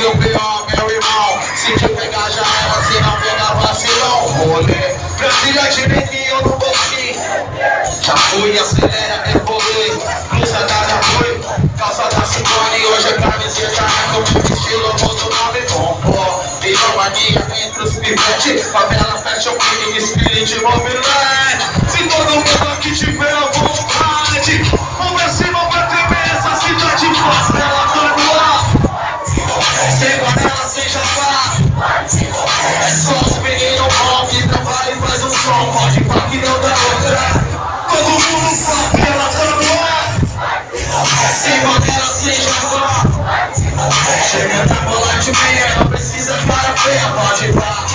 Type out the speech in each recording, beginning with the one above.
seu pior, meu irmão. Se te pegar já era, se não pegar vacilão. Rolê, Brasília de neguinho no bolsinho. Já fui, acelera, evolui. Blusa da Fui, calça da Simone. Hoje é camiseta, é como estilo, mudo nome bom. Virou mania entre os pivetes. Favela, fashion, mini, spirit, mobilidade. Se todo mundo aqui tiver a vontade, vamos pra cima pra tremer essa cidade. Favela, vamos lá. Sem panela, sem jabá. É só os meninos bons que trabalham e faz um som. Pode pá que não dá outra. Todo mundo favela, vamos lá. Sem panela, sem jabá. Chega na bola de meia, não precisa para feia, pode pá.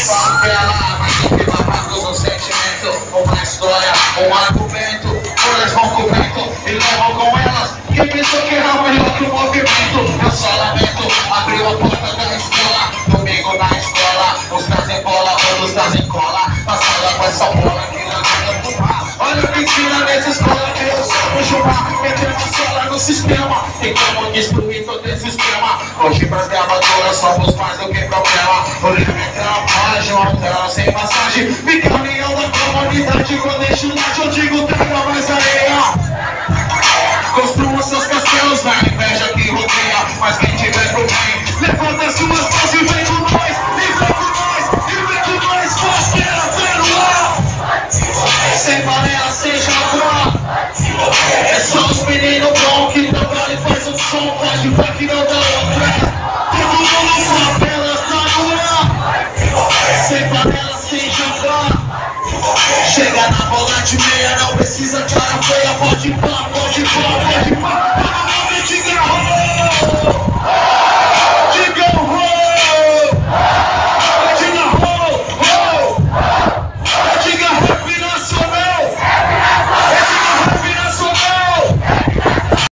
Favela, mas tem que lavar todo um sentimento. Uma história, um argumento. Todas vão com o vento e levam com elas. Quem pensou que era melhor que o movimento? Eu só lamento, abriu a porta da escola. Domingo na escola, uns trazem bola, outros trazem cola. Passada com essa bola que não adianta fumar. Olha o que ensina nessa escola que eu sou pro Jumar. Metendo a sola no sistema, tem como destruir todo esse sistema. Hoje pras gravadoras somos mais do que problema. O limite é a página, hotel sem massagem. Me caminhão da comunidade, clandestinidade, eu digo traga mais areia. Construam seus castelos na inveja que rodeia. Mas quem tiver pro bem, levanta suas mãos e vem com nós. E vem com nós, e vem com nós. Favela, vendo lá. Sem panela, sem jabá. É só os meninos bons que trabalham e faz um som. Pode ver que não dá outra. Todo mundo favela, tá no ar. Sem panela, sem jabá. Chega na bola de meia, não precisa de cara feia. Pode pá, pode pá, pode pá.